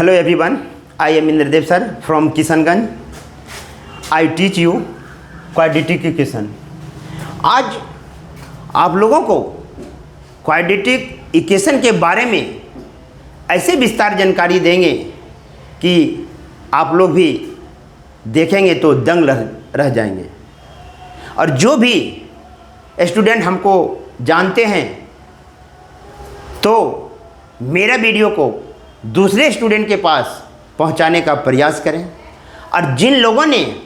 Hello everyone, I am Indradev sir from Kishanganj. I teach you quadratic equation. आज आप लोगों को quadratic equation के बारे में ऐसे विस्तार जानकारी देंगे कि आप लोग भी देखेंगे तो दंग रह जाएंगे। और जो भी स्टूडेंट हमको जानते हैं तो मेरा वीडियो को दूसरे स्टूडेंट के पास पहुंचाने का प्रयास करें। और जिन लोगों ने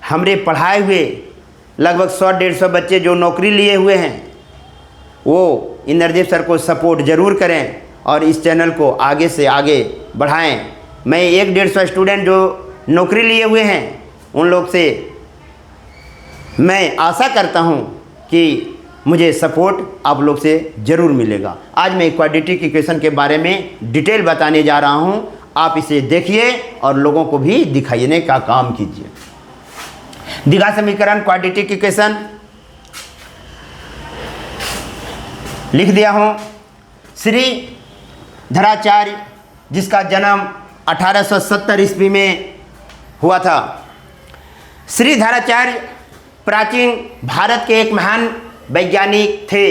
हमरे पढ़ाए हुए लगभग 100-150 बच्चे जो नौकरी लिए हुए हैं वो इंद्रदेव सर को सपोर्ट ज़रूर करें और इस चैनल को आगे से आगे बढ़ाएं। मैं 100-150 स्टूडेंट जो नौकरी लिए हुए हैं उन लोग से मैं आशा करता हूं कि मुझे सपोर्ट आप लोग से ज़रूर मिलेगा। आज मैं क्वाड्रेटिक इक्वेशन के बारे में डिटेल बताने जा रहा हूं, आप इसे देखिए और लोगों को भी दिखाने का काम कीजिए। द्विघात समीकरण क्वाड्रेटिक इक्वेशन लिख दिया हूं। श्री धराचार्य जिसका जन्म 1870 ईस्वी में हुआ था। श्री धराचार्य प्राचीन भारत के एक महान वैज्ञानिक थे।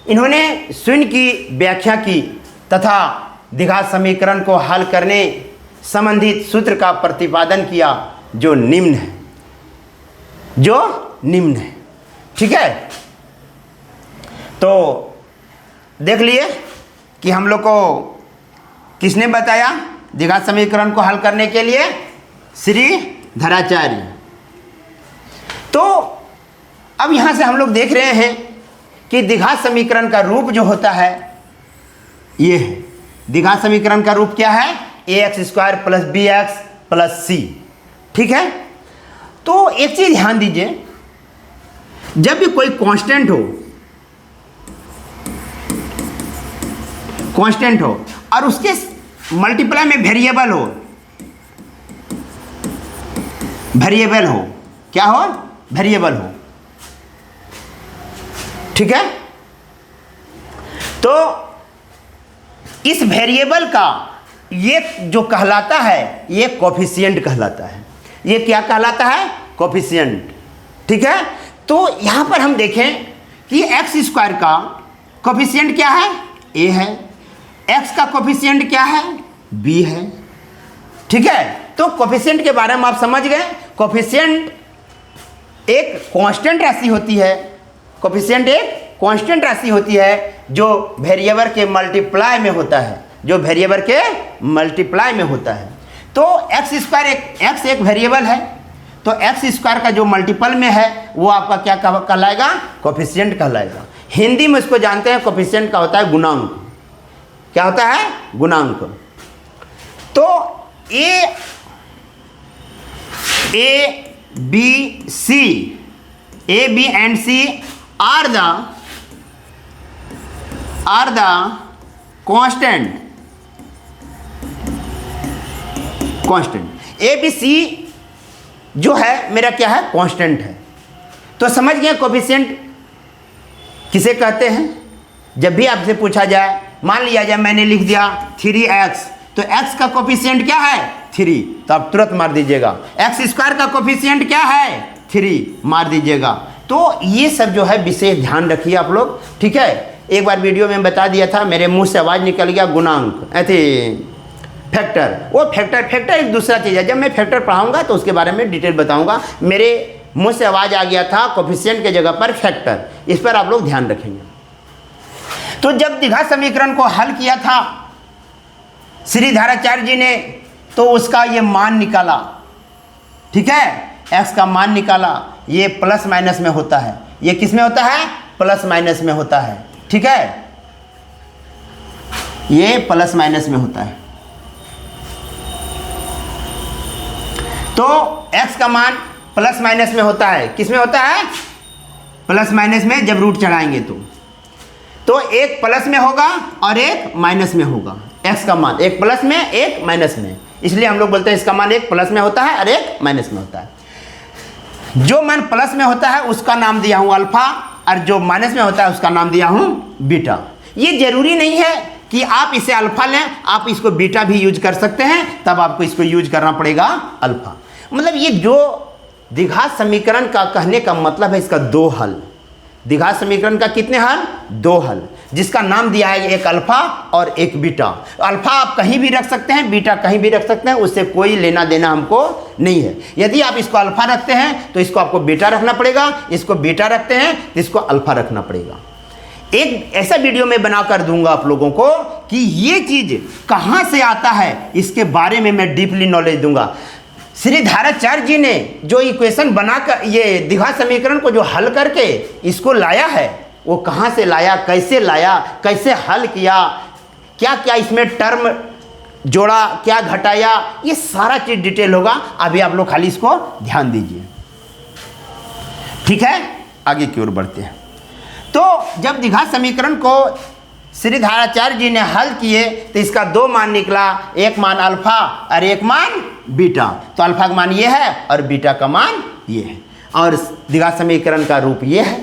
इन्होंने शून्य की व्याख्या की तथा द्विघात समीकरण को हल करने संबंधित सूत्र का प्रतिपादन किया जो निम्न है। ठीक है, तो देख लिए कि हम लोग को किसने बताया द्विघात समीकरण को हल करने के लिए? श्री धराचार्य। तो अब यहाँ से हम लोग देख रहे हैं कि द्विघात समीकरण का रूप जो होता है ये है। द्विघात समीकरण का रूप क्या है? ax² + bx + c। ठीक है, तो एक चीज ध्यान दीजिए, जब भी कोई कांस्टेंट हो और उसके मल्टीप्लाई में वेरिएबल हो, क्या हो? वेरिएबल हो। ठीक है, तो इस वेरिएबल का ये जो कहलाता है ये कोफिशिएंट कहलाता है। ये क्या कहलाता है? कोफिशिएंट। ठीक है, तो यहां पर हम देखें कि x² का कोफिशिएंट क्या है? a है। x का कोफिशिएंट क्या है? b है। ठीक है, तो कोफिशिएंट के बारे में आप समझ गए। कोफिशिएंट एक कांस्टेंट राशि होती है। कोफिशिएंट एक कांस्टेंट राशि होती है जो वेरिएबल के मल्टीप्लाई में होता है। तो x एक वेरिएबल है, तो x² का जो मल्टीपल में है वो आपका क्या कहलाएगा? कोफिशिएंट कहलाएगा। हिंदी में इसको जानते हैं, कोफिशिएंट का होता है गुणांक। क्या होता है? गुणांक। तो A, B and C are the constant। A, B, C जो है मेरा क्या है? कांस्टेंट है। तो समझ गए कोफिशिएंट किसे कहते हैं? जब भी आपसे पूछा जाए, मान लिया जाए मैंने लिख दिया 3x, तो x का कोफिशिएंट क्या है? 3, तो आप तुरंत मार दीजिएगा। x² का कोफिशिएंट क्या है? 3, मार दीजिएगा। तो ये सब जो है विशेष ध्यान रखिए आप लोग। ठीक है, एक बार वीडियो में बता दिया था, मेरे मुंह से आवाज़ निकल गया गुणांक, फैक्टर। वो फैक्टर एक दूसरा चीज़ है। जब मैं फैक्टर पढ़ाऊंगा तो उसके बारे में डिटेल बताऊंगा। मेरे मुंह से आवाज़ आ गया था कोफिशिएंट के जगह पर फैक्टर, इस पर आप लोग ध्यान रखेंगे। तो जब द्विघात समीकरण को हल किया था श्री धराचार्य जी ने, तो उसका ये मान निकाला। ठीक है, x का मान निकाला। ये प्लस माइनस में होता है। ये किस में होता है? प्लस माइनस में होता है। ठीक है, ये प्लस माइनस में होता है। तो x का मान प्लस माइनस में होता है। किस में होता है? प्लस माइनस में। जब रूट चढ़ाएंगे तो एक प्लस में होगा और एक माइनस में होगा। x का मान एक प्लस में एक माइनस में, इसलिए हम लोग बोलते हैं इसका मान एक प्लस में होता है और एक माइनस में होता है। जो मान प्लस में होता है उसका नाम दिया हूं अल्फा, और जो माइनस में होता है उसका नाम दिया हूं बीटा। ये जरूरी नहीं है कि आप इसे अल्फा लें, आप इसको बीटा भी यूज कर सकते हैं, तब आपको इसको यूज करना पड़ेगा अल्फा। मतलब ये जो द्विघात समीकरण का कहने का मतलब है इसका दो हल। द्विघात समीकरण का कितने हल? दो हल, जिसका नाम दिया है एक अल्फा और एक बीटा। अल्फा आप कहीं भी रख सकते हैं, बीटा कहीं भी रख सकते हैं, उससे कोई लेना देना हमको नहीं है। यदि आप इसको अल्फा रखते हैं तो इसको आपको बीटा रखना पड़ेगा, इसको बीटा रखते हैं तो इसको अल्फा रखना पड़ेगा। एक ऐसा वीडियो में बना कर दूंगा आप लोगों को कि ये चीज कहाँ से आता है, इसके बारे में मैं डीपली नॉलेज दूंगा। श्री धाराचार्य जी ने जो इक्वेशन बनाकर ये द्विघात समीकरण को जो हल करके इसको लाया है, वो कहाँ से लाया, कैसे हल किया, क्या क्या इसमें टर्म जोड़ा, क्या घटाया, ये सारा चीज डिटेल होगा। अभी आप लोग खाली इसको ध्यान दीजिए, ठीक है। आगे की ओर बढ़ते हैं। तो जब द्विघात समीकरण को श्री धाराचार्य जी ने हल किए तो इसका दो मान निकला, एक मान अल्फा और एक मान बीटा। तो अल्फा का मान ये है और बीटा का मान ये है, और द्विघात समीकरण का रूप ये है।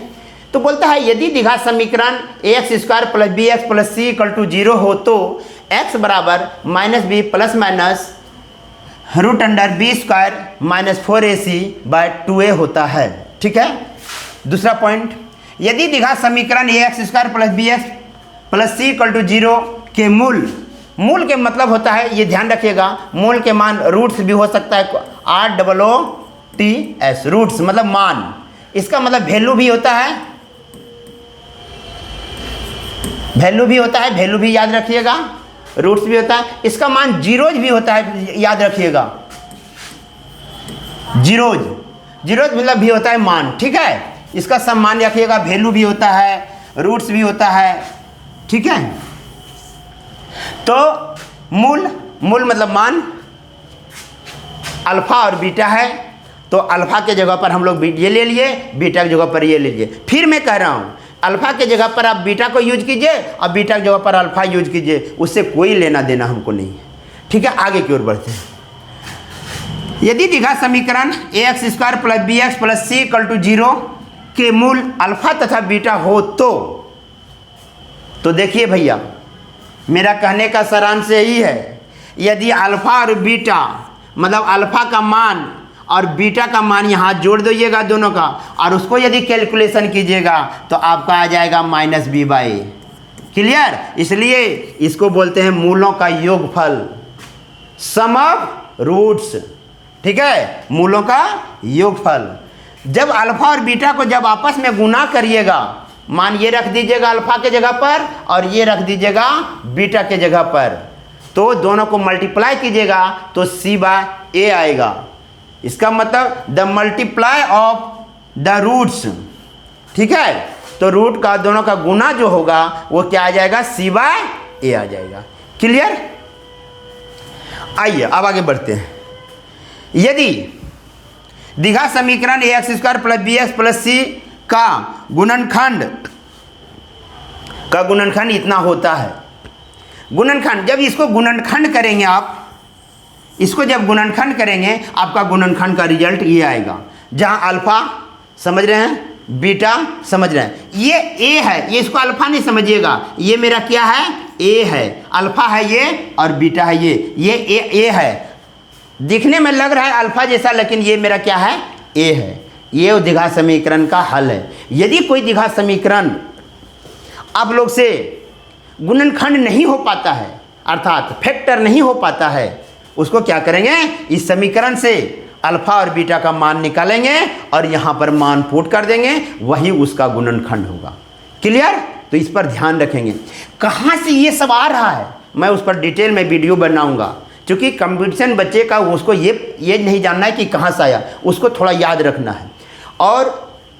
तो बोलता है यदि द्विघात समीकरण ax square plus B X plus C equal to 0 हो तो x बराबर minus B plus minus root under B square minus 4ac by 2a होता है, ठीक है। दूसरा पॉइंट, यदि द्विघात समीकरण ax square plus B X plus C equal to 0 के मूल के मतलब होता है, ये ध्यान रखिएगा, मूल के मान रूट्स भी हो सकता है, ROOTS रूट्स मतलब मान, इसका मतलब वैल्यू भी होता है, वैल्यू भी याद रखिएगा, रूट्स भी होता है, इसका मान जीरोज भी होता है, याद रखिएगा, जीरोज मतलब भी होता है मान, ठीक है। इसका सब मान रखिएगा, वैल्यू भी होता है, रूट्स भी होता है, ठीक है। तो मूल मतलब मान अल्फा और बीटा है, तो अल्फा के जगह पर हम लोग ये ले लिए, बीटा की जगह पर ये ले लिए। फिर मैं कह रहा हूँ अल्फा के जगह पर आप बीटा को यूज कीजिए और बीटा की जगह पर अल्फा यूज कीजिए, उससे कोई लेना देना हमको नहीं है, ठीक है। आगे की ओर बढ़ते हैं। यदि द्विघात समीकरण ax square plus B X plus C equal to 0 के मूल अल्फा तथा बीटा हो तो देखिए भैया, मेरा कहने का सारांश यही है, यदि अल्फा और बीटा मतलब अल्फा का मान और बीटा का मान यहाँ जोड़ दीजिएगा दोनों का, और उसको यदि कैलकुलेशन कीजिएगा तो आपका आ जाएगा माइनस बी बाई, क्लियर। इसलिए इसको बोलते हैं मूलों का योगफल, सम ऑफ रूट्स, ठीक है, मूलों का योगफल। जब अल्फा और बीटा को जब आपस में गुना करिएगा, मान ये रख दीजिएगा अल्फा के जगह पर और ये रख दीजिएगा बीटा के जगह पर, तो दोनों को मल्टीप्लाई कीजिएगा तो c बाय a आएगा। इसका मतलब the multiply of the roots, ठीक है। तो रूट का दोनों का गुना जो होगा वो क्या आ जाएगा, c बाय a आ जाएगा, क्लियर। आइए अब आगे बढ़ते हैं। यदि द्विघात समीकरण ax square plus B X plus C का गुणनखंड इतना होता है, गुणनखंड जब इसको गुणनखंड करेंगे आप, इसको जब गुणनखंड करेंगे आपका गुणनखंड का रिजल्ट ये आएगा, जहां अल्फा समझ रहे हैं, बीटा समझ रहे हैं, ये a है, ये इसको अल्फा नहीं समझिएगा, ये मेरा क्या है, a है, अल्फा है ये और बीटा है ये a है, दिखने में लग रहा है अल्फा जैसा, लेकिन ये मेरा क्या है, a है। ये द्विघात समीकरण का हल है। यदि कोई द्विघात समीकरण आप लोग से गुणनखंड नहीं हो पाता है, अर्थात फैक्टर नहीं हो पाता है, उसको क्या करेंगे, इस समीकरण से अल्फा और बीटा का मान निकालेंगे और यहाँ पर मान पुट कर देंगे, वही उसका गुणनखंड होगा, क्लियर। तो इस पर ध्यान रखेंगे। कहाँ से ये सब आ रहा है मैं उस पर डिटेल में वीडियो बनाऊंगा, क्योंकि कंपटीशन बच्चे का उसको ये नहीं जानना है कि कहाँ से आया, उसको थोड़ा याद रखना है। और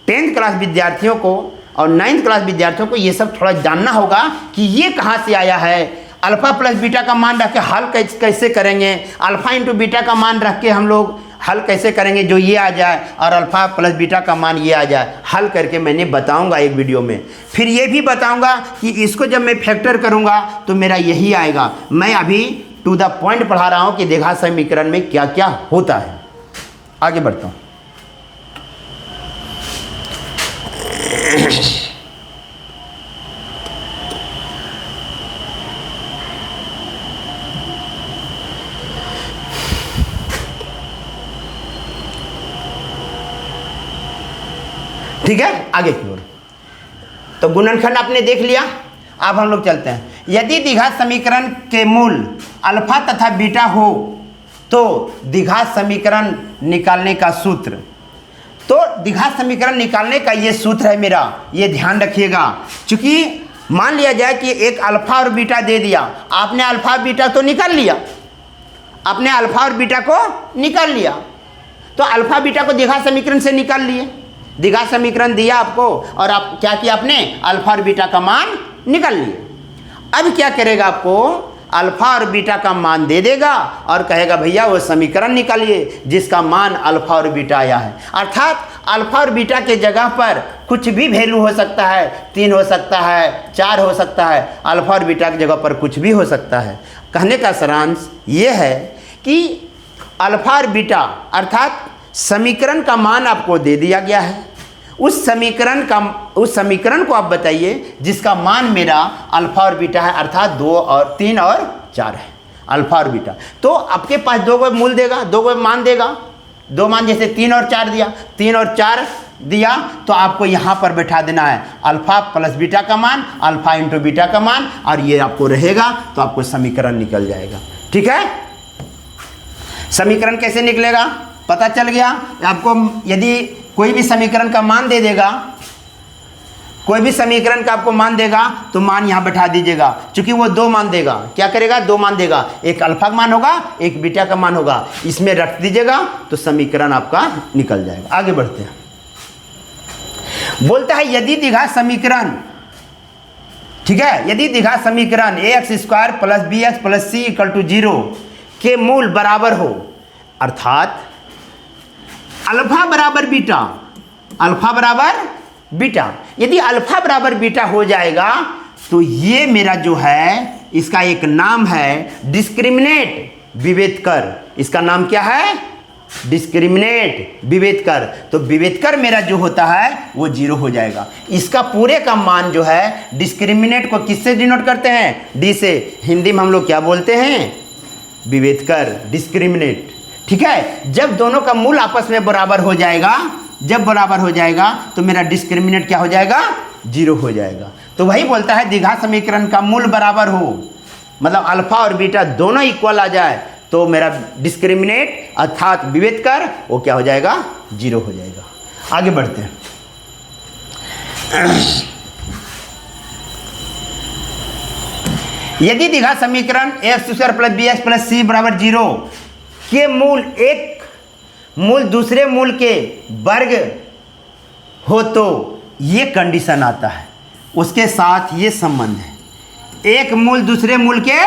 10th क्लास विद्यार्थियों को और 9th क्लास विद्यार्थियों को ये सब थोड़ा जानना होगा कि ये कहाँ से आया है। अल्फ़ा प्लस बीटा का मान रख के हल कैसे करेंगे, अल्फ़ा इंटू बीटा का मान रख के हम लोग हल कैसे करेंगे जो ये आ जाए, और अल्फ़ा प्लस बीटा का मान ये आ जाए, हल करके मैंने बताऊंगा एक वीडियो में। फिर ये भी बताऊंगा कि इसको जब मैं फैक्टर करूंगा तो मेरा यही आएगा। मैं अभी टू द पॉइंट पढ़ा रहा हूँ कि द्विघात समीकरण में क्या क्या होता है। आगे बढ़ता हूँ। ठीक है, आगे की ओर। तो गुणनखंड आपने देख लिया। अब हम लोग चलते हैं। यदि द्विघात समीकरण के मूल अल्फा तथा बीटा हो तो द्विघात समीकरण निकालने का सूत्र, तो द्विघात समीकरण निकालने का ये सूत्र है मेरा, ये ध्यान रखिएगा। चूंकि मान लिया जाए कि एक अल्फा और बीटा दे दिया, आपने अल्फा बीटा तो निकाल लिया, आपने अल्फा और बीटा को निकाल लिया, तो अल्फा बीटा को द्विघात समीकरण से निकाल लिए। द्विघात समीकरण दिया आपको और आप क्या किया, आपने अल्फा और बीटा का मान निकाल लिए। अब क्या करेगा, आपको अल्फा और बीटा का मान दे देगा और कहेगा भैया वो समीकरण निकालिए जिसका मान अल्फा और बीटा आया है। अर्थात अल्फा और बीटा के जगह पर कुछ भी वैल्यू हो सकता है, 3 हो सकता है, 4 हो सकता है, अल्फा और बीटा की जगह पर कुछ भी हो सकता है। कहने का सारांश ये है कि अल्फा और बीटा अर्थात समीकरण का मान आपको दे दिया गया है। उस समीकरण को आप बताइए जिसका मान मेरा अल्फा और बीटा है, अर्थात 2 और 3 और 4 है, अल्फा और बीटा। तो आपके पास 2 को मूल देगा, 2 को मान देगा, 2 मान जैसे 3 और 4 दिया, 3 और 4 दिया, तो आपको यहाँ पर बैठा देना है अल्फा प्लस बीटा का मान, अल्फा इंटू बीटा का मान, और ये आपको रहेगा तो आपको समीकरण निकल जाएगा। ठीक है, समीकरण कैसे निकलेगा पता चल गया आपको। यदि कोई भी समीकरण का मान दे देगा, कोई भी समीकरण का आपको मान देगा तो मान यहाँ बैठा दीजिएगा। चूंकि वो 2 मान देगा, क्या करेगा, 2 मान देगा, एक अल्फा का मान होगा, एक बीटा का मान होगा, इसमें रख दीजिएगा तो समीकरण आपका निकल जाएगा। आगे बढ़ते हैं। बोलता है यदि द्विघात समीकरण, ठीक है, यदि द्विघात समीकरण ax² plus bx plus c = 0 के मूल बराबर हो, अर्थात अल्फा बराबर बीटा, अल्फा बराबर बीटा, यदि अल्फा बराबर बीटा हो जाएगा तो ये मेरा जो है इसका एक नाम है डिस्क्रिमिनेट विभेदकर। इसका नाम क्या है, डिस्क्रिमिनेट विभेदकर। तो विभेदकर मेरा जो होता है वो 0 हो जाएगा। इसका पूरे का मान जो है, डिस्क्रिमिनेट को किससे डिनोट करते हैं, डी से। हिंदी में हम लोग क्या बोलते हैं, विभेदकर, डिस्क्रिमिनेट। ठीक है, जब दोनों का मूल आपस में बराबर हो जाएगा, जब बराबर हो जाएगा तो मेरा डिस्क्रिमिनेट क्या हो जाएगा, 0 हो जाएगा। तो वही बोलता है द्विघात समीकरण का मूल बराबर हो, मतलब अल्फा और बीटा दोनों इक्वल आ जाए तो मेरा डिस्क्रिमिनेट अर्थात विभेदकर वो क्या हो जाएगा, 0 हो जाएगा। आगे बढ़ते हैं। यदि द्विघात समीकरण x² plus bx plus c = 0 के मूल एक मूल दूसरे मूल के वर्ग हो तो ये कंडीशन आता है, उसके साथ ये संबंध है, एक मूल दूसरे मूल के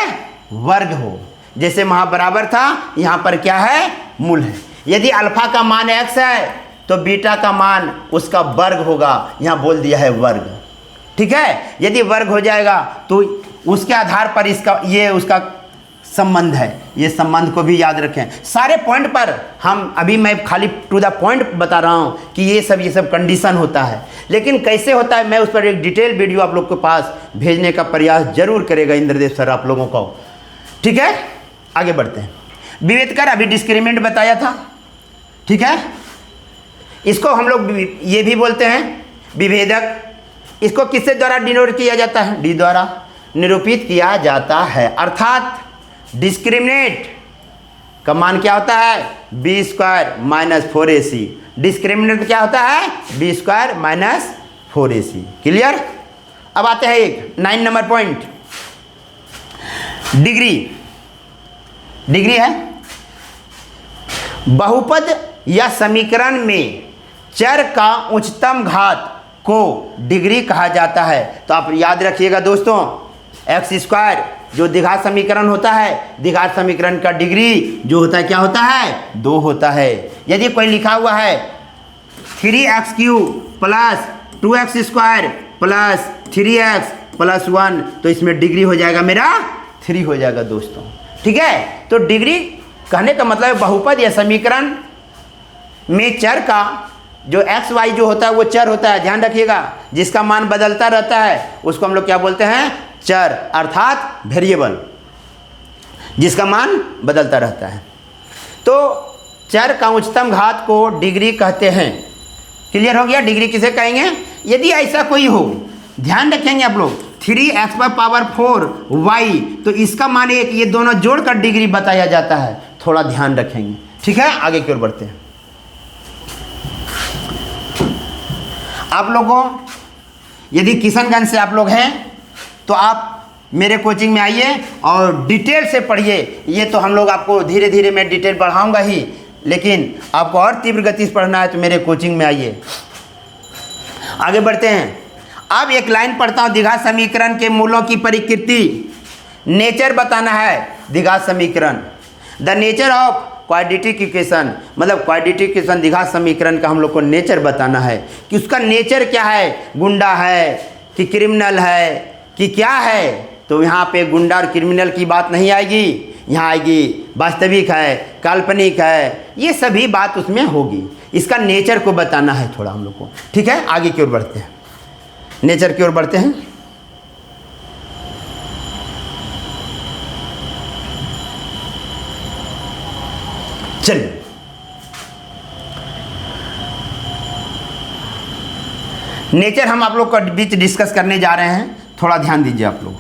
वर्ग हो। जैसे वहाँ बराबर था, यहाँ पर क्या है, मूल है। यदि अल्फा का मान x है तो बीटा का मान उसका वर्ग होगा, यहाँ बोल दिया है वर्ग। ठीक है, यदि वर्ग हो जाएगा तो उसके आधार पर इसका ये उसका संबंध है। ये संबंध को भी याद रखें। सारे पॉइंट पर हम अभी मैं खाली टू द पॉइंट बता रहा हूँ कि ये सब कंडीशन होता है, लेकिन कैसे होता है मैं उस पर एक डिटेल वीडियो आप लोग के पास भेजने का प्रयास जरूर करेगा इंद्रदेव सर आप लोगों को। ठीक है, आगे बढ़ते हैं। विभेदकर अभी डिस्क्रिमिनेंट बताया था। ठीक है, इसको हम लोग ये भी बोलते हैं विभेदक। इसको किससे द्वारा डिनोट किया जाता है, डी द्वारा निरूपित किया जाता है। अर्थात डिस्क्रिमिनेट का मान क्या होता है, b² - 4ac। डिस्क्रिमिनेंट क्या होता है, b² - 4ac। क्लियर। अब आते हैं एक 9 नंबर पॉइंट, डिग्री। डिग्री है बहुपद या समीकरण में चर का उच्चतम घात को डिग्री कहा जाता है। तो आप याद रखिएगा दोस्तों, x² जो द्विघात समीकरण होता है, द्विघात समीकरण का डिग्री जो होता है क्या होता है, 2 होता है। यदि कोई लिखा हुआ है 3x³ plus 2x² plus 3x plus 1 तो इसमें डिग्री हो जाएगा मेरा 3 हो जाएगा दोस्तों। ठीक है, तो डिग्री कहने का मतलब बहुपद या समीकरण में चर का जो एक्स वाई जो होता है वो चर होता है, ध्यान रखिएगा। जिसका मान बदलता रहता है उसको हम लोग क्या बोलते हैं, चर अर्थात वेरिएबल, जिसका मान बदलता रहता है। तो चर का उच्चतम घात को डिग्री कहते हैं। क्लियर हो गया? डिग्री किसे कहेंगे? यदि ऐसा कोई हो, ध्यान रखेंगे आप लोग, 3x⁴y, तो इसका मान एक, ये दोनों जोड़कर डिग्री बताया जाता है, थोड़ा ध्यान रखेंगे। ठीक है, आगे की ओर बढ़ते हैं। आप लोगों, यदि किशनगंज से आप लोग हैं तो आप मेरे कोचिंग में आइए और डिटेल से पढ़िए। ये तो हम लोग आपको धीरे धीरे मैं डिटेल पढ़ाऊंगा ही, लेकिन आपको और तीव्र गति से पढ़ना है तो मेरे कोचिंग में आइए। आगे बढ़ते हैं। अब एक लाइन पढ़ता हूँ, द्विघात समीकरण के मूलों की प्रकृति, नेचर बताना है द्विघात समीकरण। The nature of quadratic equation, मतलब क्वाड्रेटिक इक्वेशन द्विघात समीकरण का हम लोग को नेचर बताना है कि उसका नेचर क्या है, गुंडा है कि क्रिमिनल है कि क्या है। तो यहाँ पे गुंडा और क्रिमिनल की बात नहीं आएगी, यहाँ आएगी वास्तविक है, काल्पनिक है, ये सभी बात उसमें होगी। इसका नेचर को बताना है थोड़ा हम लोग को। ठीक है, आगे की ओर बढ़ते हैं, नेचर की ओर बढ़ते हैं। चलिए, नेचर हम आप लोग के बीच डिस्कस करने जा रहे हैं, थोड़ा ध्यान दीजिए आप लोग।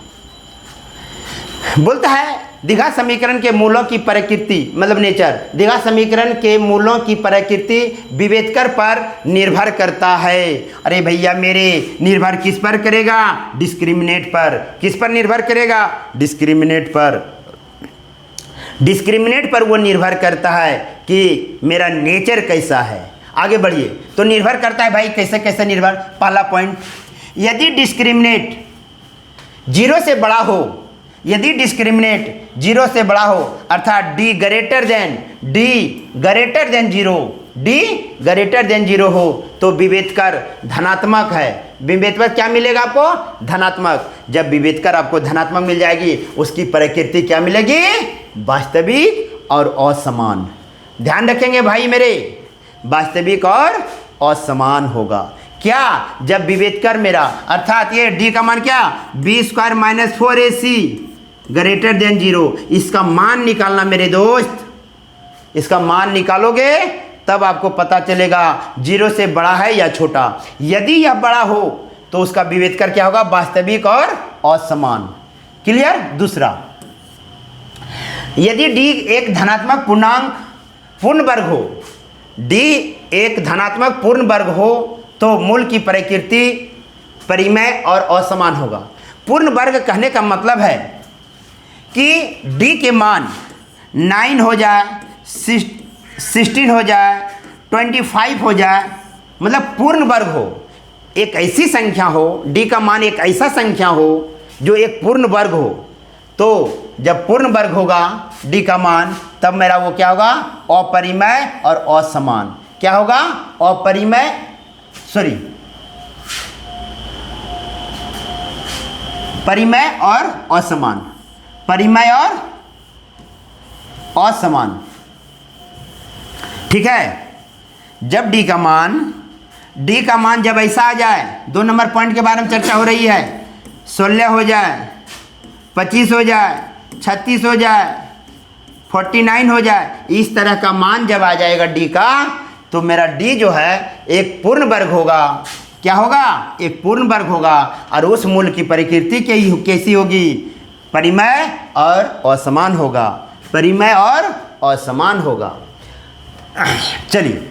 बोलता है द्विघात समीकरण के मूलों की प्रकृति, मतलब नेचर, द्विघात समीकरण के मूलों की प्रकृति विभेदकर पर निर्भर करता है। अरे भैया मेरे, निर्भर किस पर करेगा? डिस्क्रिमिनेट पर। किस पर निर्भर करेगा? डिस्क्रिमिनेट पर। डिस्क्रिमिनेट पर वो निर्भर करता है कि मेरा नेचर कैसा है। आगे बढ़िए। तो निर्भर करता है भाई, कैसे कैसे निर्भर? पहला पॉइंट, यदि डिस्क्रिमिनेट 0 से बड़ा हो, यदि डिस्क्रिमिनेट 0 से बड़ा हो, अर्थात d greater than 0, d greater than 0 हो, तो विभेदकर धनात्मक है। विभेदकर क्या मिलेगा आपको? धनात्मक। जब विभेदकर आपको धनात्मक मिल जाएगी, उसकी प्रकृति क्या मिलेगी? वास्तविक और असमान। ध्यान रखेंगे भाई मेरे, वास्तविक और असमान होगा। क्या? जब विभेदकर मेरा, अर्थात ये d का मान क्या? b² - 4ac ग्रेटर देन 0, इसका मान निकालना मेरे दोस्त। इसका मान निकालोगे तब आपको पता चलेगा 0 से बड़ा है या छोटा। यदि यह बड़ा हो तो उसका विभेदकर क्या होगा? वास्तविक और असमान। क्लियर? दूसरा, यदि d एक धनात्मक पूर्णांक पूर्ण वर्ग हो, d एक धनात्मक पूर्ण वर्ग हो, तो मूल की प्रकृति परिमेय और असमान होगा। पूर्ण वर्ग कहने का मतलब है कि d के मान 9 हो जाए, 16 हो जाए, 25 हो जाए, मतलब पूर्ण वर्ग हो, एक ऐसी संख्या हो, d का मान एक ऐसा संख्या हो जो एक पूर्ण वर्ग हो। तो जब पूर्ण वर्ग होगा d का मान, तब मेरा वो क्या होगा? अपरिमेय और असमान। क्या होगा? अपरिमेय, सॉरी, परिमेय और असमान। परिमेय और असमान। ठीक है। जब d का मान जब ऐसा आ जाए, 2 नंबर पॉइंट के बारे में चर्चा हो रही है, 16 हो जाए, 25 हो जाए, 36 हो जाए, 49 हो जाए, इस तरह का मान जब आ जाएगा d का, तो मेरा d जो है एक पूर्ण वर्ग होगा। क्या होगा? एक पूर्ण वर्ग होगा। और उस मूल की प्रकृति कैसी होगी? परिमेय और असमान होगा। परिमेय और असमान होगा। चलिए,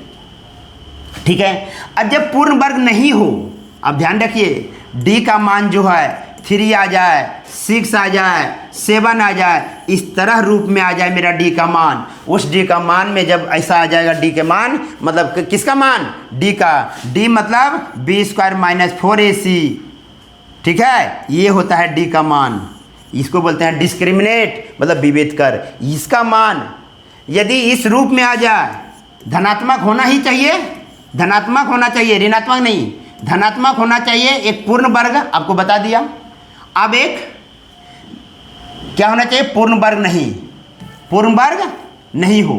ठीक है। अब जब पूर्ण वर्ग नहीं हो, अब ध्यान रखिए, d का मान जो है 3 आ जाए, 6 आ जाए, 7 आ जाए, इस तरह रूप में आ जाए मेरा d का मान। उस d का मान में जब ऐसा आ जाएगा d के मान, मतलब किसका मान? d का। d मतलब b² - 4ac। ठीक है, ये होता है d का मान। इसको बोलते हैं डिस्क्रिमिनेट, मतलब विभेदकर। इसका मान यदि इस रूप में आ जाए, धनात्मक होना ही चाहिए, धनात्मक होना चाहिए, ऋणात्मक नहीं, धनात्मक होना चाहिए। एक पूर्ण वर्ग आपको बता दिया। अब एक क्या होना चाहिए? पूर्ण वर्ग नहीं, पूर्ण वर्ग नहीं हो,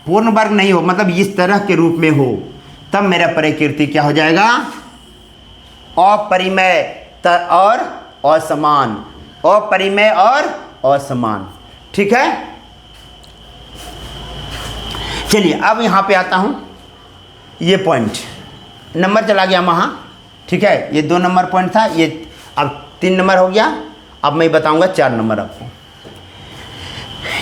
पूर्ण वर्ग नहीं हो, मतलब इस तरह के रूप में हो, तब मेरा प्रकृति क्या हो जाएगा? अपरिमेय और असमान। अपरिमेय और असमान। ठीक है। चलिए, अब यहां पे आता हूं, ये पॉइंट नंबर चला गया वहाँ, ठीक है। ये 2 नंबर पॉइंट था, ये अब 3 नंबर हो गया। अब मैं बताऊंगा 4 नंबर आपको।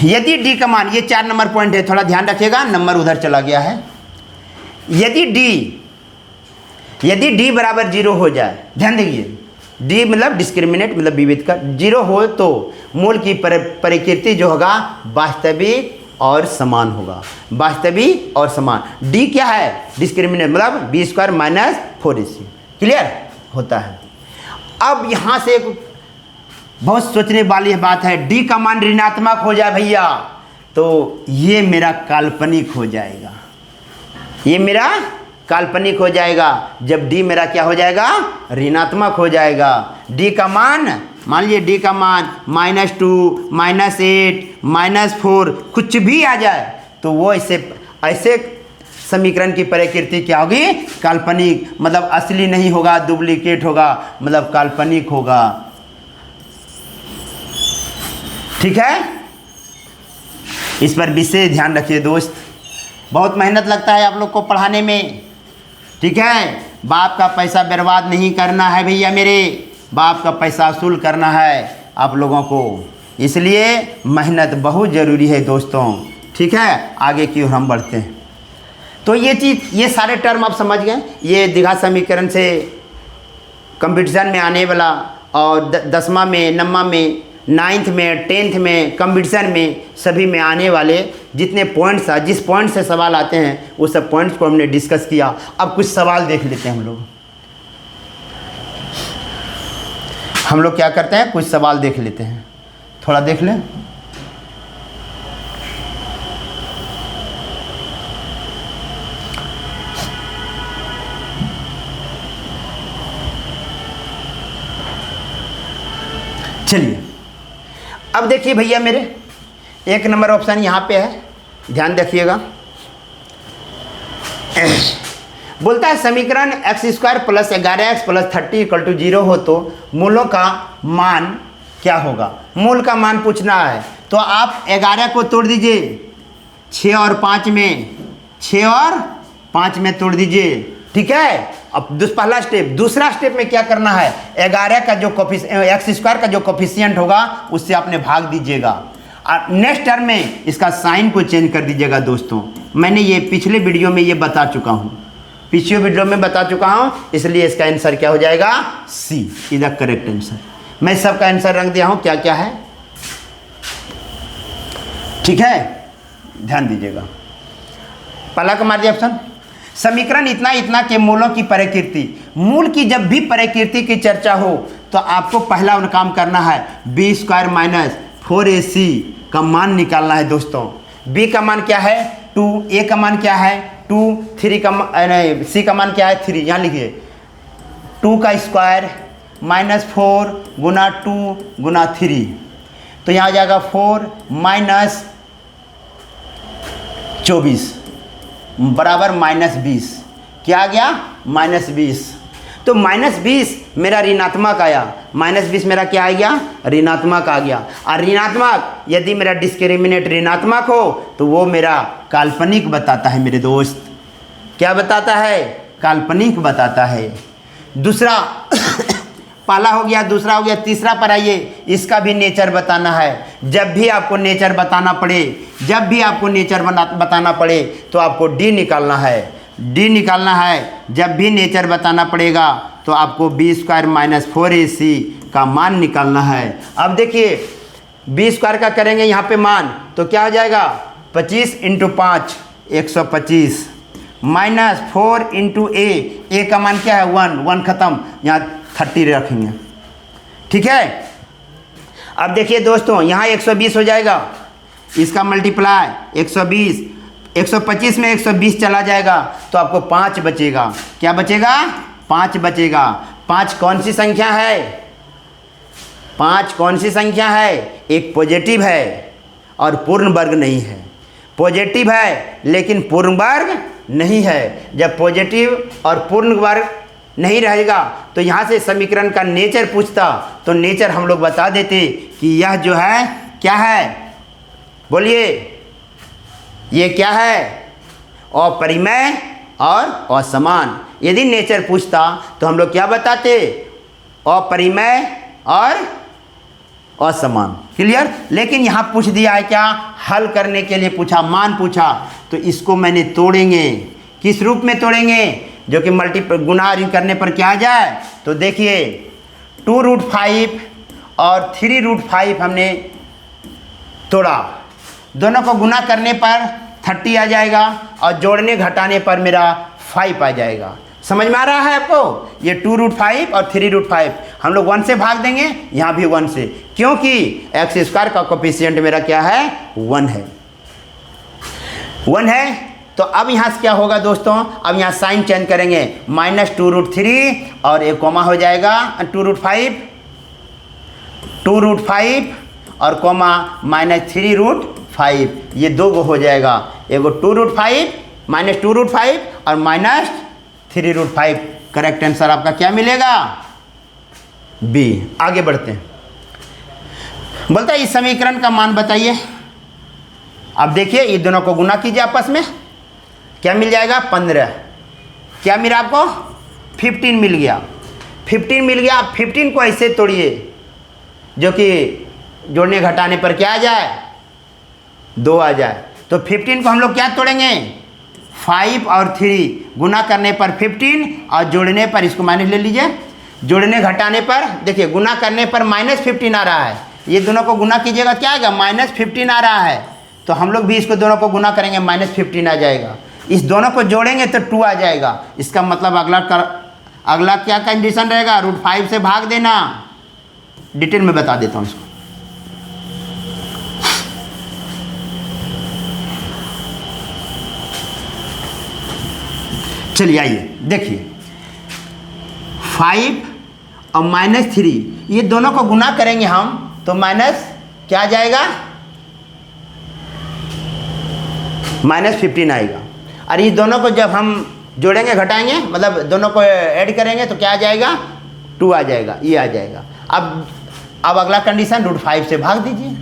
यदि डी का मान, ये 4 नंबर पॉइंट है, थोड़ा ध्यान रखिएगा, नंबर उधर चला गया है। यदि डी बराबर 0 हो जाए, ध्यान देखिए, डी मतलब डिस्क्रिमिनेट मतलब विविध का 0 हो तो मूल की प्रकृति जो होगा वास्तविक और समान होगा, वास्तविक और समान। डी क्या है? डिस्क्रिमिनेट मतलब b² माइनस 4ac, क्लियर होता है। अब यहाँ से एक बहुत सोचने वाली बात है, डी का मान ऋणात्मक हो जाए भैया तो ये मेरा काल्पनिक हो जाएगा, ये मेरा काल्पनिक हो जाएगा। जब डी मेरा क्या हो जाएगा? ऋणात्मक हो जाएगा। डी का मान, मान लीजिए डी का मान -2, -8, -4 कुछ भी आ जाए तो वो ऐसे समीकरण की प्रकृति क्या होगी? काल्पनिक, मतलब असली नहीं होगा, डुप्लीकेट होगा, मतलब काल्पनिक होगा, ठीक है। इस पर विशेष ध्यान रखिए दोस्त, बहुत मेहनत लगता है आप लोग को पढ़ाने में, ठीक है। बाप का पैसा बर्बाद नहीं करना है भैया मेरे, बाप का पैसा वसूल करना है आप लोगों को, इसलिए मेहनत बहुत ज़रूरी है दोस्तों, ठीक है। आगे की ओर हम बढ़ते हैं। तो ये चीज़, ये सारे टर्म आप समझ गए, ये द्विघात समीकरण से कंपटीशन में आने वाला, और 10वां में, 9वां में, 9th में, 10th में, कंपटीशन में, सभी में आने वाले जितने पॉइंट्स हैं, जिस पॉइंट से सवाल आते हैं उस सब पॉइंट्स को हमने डिस्कस किया। अब कुछ सवाल देख लेते हैं हम लोग क्या करते हैं, कुछ सवाल देख लेते हैं, थोड़ा देख लें। चलिए अब देखिए भैया मेरे, 1 नंबर ऑप्शन यहाँ पे है, ध्यान देखिएगा। बोलता है समीकरण x² + 11x + 30 = 0 हो तो मूलों का मान क्या होगा? मूल का मान पूछना है तो आप 11 को तोड़ दीजिए 6 और 5 में, 6 और 5 में तोड़ दीजिए, ठीक है। अब पहला स्टेप। दूसरा स्टेप में क्या करना है, 11 का जो x² का जो कोफिशिएंट होगा उससे आपने भाग दीजिएगा, और नेक्स्ट टर्म में इसका साइन को चेंज कर दीजिएगा दोस्तों। मैंने ये पिछले वीडियो में ये बता चुका हूँ, पिछले वीडियो में बता चुका हूँ, इसलिए इसका आंसर क्या हो जाएगा? सी इज द करेक्ट आंसर। मैं सबका आंसर रख दिया हूँ क्या क्या है, ठीक है, ध्यान दीजिएगा। पहला का मार दिया ऑप्शन, समीकरण इतना के मूलों की प्रकृति। मूल की जब भी प्रकृति की चर्चा हो तो आपको पहला काम करना है b² माइनस 4ac का मान निकालना है दोस्तों। b का मान क्या है? 2, a का मान क्या है? 2, 3 का c का मान क्या है? 3। यहाँ लिखिए 2 का स्क्वायर -4 गुना 2 गुना 3, तो यहाँ आ जाएगा 4 माइनस 24 बराबर -20। क्या आ गया? -20। तो -20 मेरा ऋणात्मक आया, -20 मेरा क्या आ गया? ऋणात्मक आ गया। और ऋणात्मक यदि मेरा डिस्क्रिमिनेट ऋणात्मक हो तो वो मेरा काल्पनिक बताता है मेरे दोस्त। क्या बताता है? काल्पनिक बताता है। दूसरा पहला हो गया, दूसरा हो गया, तीसरा पर आइए, इसका भी नेचर बताना है। जब भी आपको नेचर बताना पड़े, जब भी आपको नेचर बताना पड़े तो आपको डी निकालना है, डी निकालना है। जब भी नेचर बताना पड़ेगा तो आपको b² माइनस 4ac का मान निकालना है। अब देखिए b² का करेंगे यहाँ पे मान तो क्या हो जाएगा? 25 × 5 125 माइनस 4 × a का मान क्या है? 1 खत्म, यहाँ 30 रखेंगे, ठीक है। अब देखिए दोस्तों यहाँ 120 हो जाएगा, इसका मल्टीप्लाई 120, 125 में 120 चला जाएगा तो आपको 5 बचेगा। क्या बचेगा? 5 बचेगा। 5 कौन सी संख्या है? 5 कौन सी संख्या है? एक पॉजिटिव है और पूर्ण वर्ग नहीं है। पॉजिटिव है लेकिन पूर्ण वर्ग नहीं है। जब पॉजिटिव और पूर्ण वर्ग नहीं रहेगा तो यहाँ से समीकरण का नेचर पूछता तो नेचर हम लोग बता देते कि यह जो है क्या है? बोलिए, ये क्या है? अपरिमेय और असमान। यदि नेचर पूछता तो हम लोग क्या बताते, अपरिमेय और असमान। क्लियर। लेकिन यहाँ पूछ दिया है क्या, हल करने के लिए पूछा, मान पूछा, तो इसको मैंने तोड़ेंगे। किस रूप में तोड़ेंगे, जो कि मल्टीपल गुना करने पर क्या आ जाए। तो देखिए 2√5 और 3√5 हमने तोड़ा, दोनों को गुना करने पर 30 आ जाएगा और जोड़ने घटाने पर मेरा 5 आ जाएगा। समझ में आ रहा है आपको। ये 2√5 और 3√5 हम लोग 1 से भाग देंगे, यहाँ भी 1 से, क्योंकि x² का कोफिशिएंट मेरा क्या है, 1 है, 1 है। तो अब यहाँ से क्या होगा दोस्तों, अब यहाँ साइन चेंज करेंगे, -2√3 और एक कोमा हो जाएगा 2√5 और कोमा -3√5, ये दो गो हो जाएगा, एगो 2√5 -2√5 और -3√5। करेक्ट आंसर आपका क्या मिलेगा, बी। आगे बढ़ते हैं। बोलता है इस समीकरण का मान बताइए। अब देखिए ये दोनों को गुना कीजिए आपस में, क्या मिल जाएगा, 15। क्या मिला आपको, 15 मिल गया, 15 मिल गया। आप 15 को ऐसे तोड़िए जो कि जोड़ने घटाने पर क्या आ जाए, 2 आ जाए। तो 15 को हम लोग क्या तोड़ेंगे, 5 और 3, गुना करने पर 15 और जोड़ने पर, इसको माइनस ले लीजिए, जोड़ने घटाने पर देखिए गुना करने पर -15 आ रहा है। ये दोनों को गुना कीजिएगा क्या आएगा, -15 आ रहा है। तो हम लोग भी इसको दोनों को गुना करेंगे, -15 आ जाएगा। इस दोनों को जोड़ेंगे तो 2 आ जाएगा। इसका मतलब अगला क्या कंडीशन रहेगा, √5 से भाग देना। डिटेल में बता देता हूँ इसको। चलिए आइए देखिए, 5 और -3 ये दोनों को गुना करेंगे हम, तो माइनस क्या आ जाएगा, -15 आएगा। और ये दोनों को जब हम जोड़ेंगे घटाएंगे, मतलब दोनों को ऐड करेंगे तो क्या आ जाएगा, 2 आ जाएगा, ये आ जाएगा। अब अगला कंडीशन √5 से भाग दीजिए,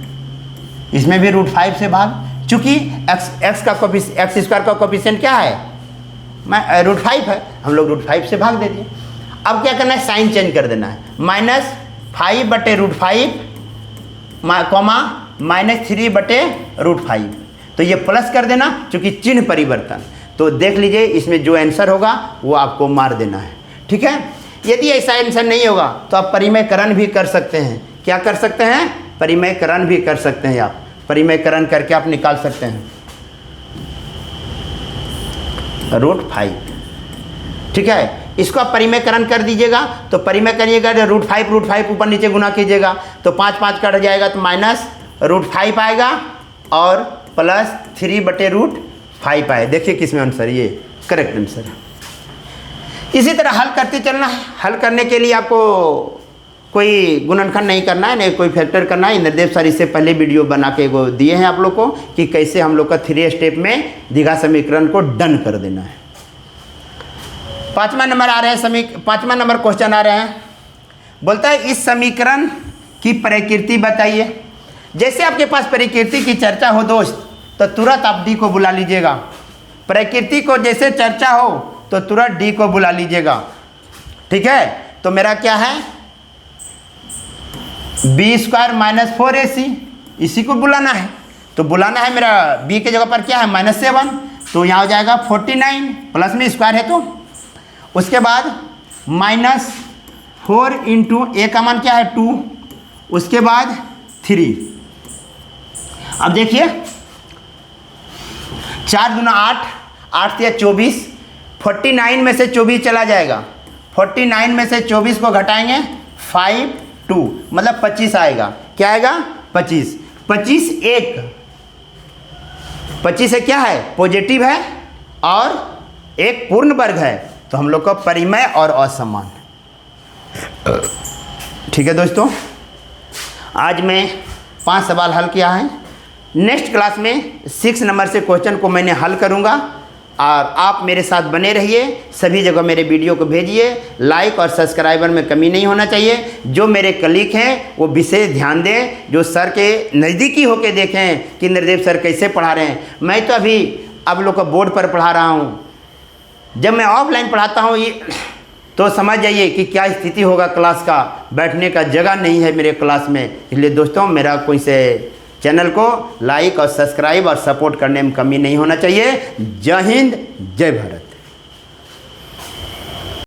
इसमें भी √5 से भाग, चूँकि x² का कोफिशिएंट क्या है, √5 है, हम लोग √5 से भाग दे दिए। अब क्या करना है, साइन चेंज कर देना है, -5/√5 कॉमा -3/√5, तो ये प्लस कर देना, क्योंकि चिन्ह परिवर्तन। तो देख लीजिए इसमें जो आंसर होगा वो आपको मार देना है, ठीक है। यदि ऐसा आंसर नहीं होगा तो आप परिमेयकरण भी कर सकते हैं। क्या कर सकते हैं, परिमेयकरण भी कर सकते हैं। आप परिमेयकरण करके आप निकाल सकते हैं √5, ठीक है। इसको आप परिमेयकरण कर दीजिएगा, तो परिमेय करिएगा, √5 ऊपर नीचे गुना कीजिएगा, तो 5 कट जाएगा, तो -√5 आएगा और +3/√5 आए। देखिए किसमें आंसर, ये करेक्ट आंसर है। इसी तरह हल करते चलना है। हल करने के लिए आपको कोई गुणनखंड नहीं करना है, नहीं कोई फैक्टर करना है। इंद्रदेव सर इससे पहले वीडियो बना के वो दिए हैं आप लोग को कि कैसे हम लोग का 3 स्टेप में द्विघात समीकरण को डन कर देना है। 5वां नंबर आ रहे हैं, 5वां नंबर क्वेश्चन आ रहे हैं। बोलता है इस समीकरण की प्रकृति बताइए। जैसे आपके पास प्रकृति की चर्चा हो दोस्त, तो तुरंत आप डी को बुला लीजिएगा। प्रकृति को जैसे चर्चा हो तो तुरंत डी को बुला लीजिएगा, ठीक है। तो मेरा क्या है, b² - 4ac, इसी को बुलाना है। तो बुलाना है मेरा b के जगह पर क्या है, -7, तो यहाँ हो जाएगा 49, प्लस में स्क्वायर है तो। उसके बाद -4 × a का मान क्या है 2, उसके बाद 3। अब देखिए 4 दूना 8, 8 या 24, 49 में से 24 चला जाएगा, 49 में से 24 को घटाएंगे 5, 2 मतलब 25 आएगा। क्या आएगा, 25। 25 है क्या है, पॉजिटिव है और एक पूर्ण वर्ग है, तो हम लोग का परिमेय और असमान। ठीक है दोस्तों, आज मैं 5 सवाल हल किया है। नेक्स्ट क्लास में 6 नंबर से क्वेश्चन को मैंने हल करूंगा, और आप मेरे साथ बने रहिए। सभी जगह मेरे वीडियो को भेजिए, लाइक और सब्सक्राइबर में कमी नहीं होना चाहिए। जो मेरे कलीग हैं वो विशेष ध्यान दें, जो सर के नज़दीकी होके देखें कि इंद्रदेव सर कैसे पढ़ा रहे हैं। मैं तो अभी आप लोग को बोर्ड पर पढ़ा रहा हूँ, जब मैं ऑफलाइन पढ़ाता हूँ ये तो समझ जाइए कि क्या स्थिति होगा क्लास का, बैठने का जगह नहीं है मेरे क्लास में। इसलिए दोस्तों मेरा कोई से चैनल को लाइक और सब्सक्राइब और सपोर्ट करने में कमी नहीं होना चाहिए। जय हिंद, जय भारत।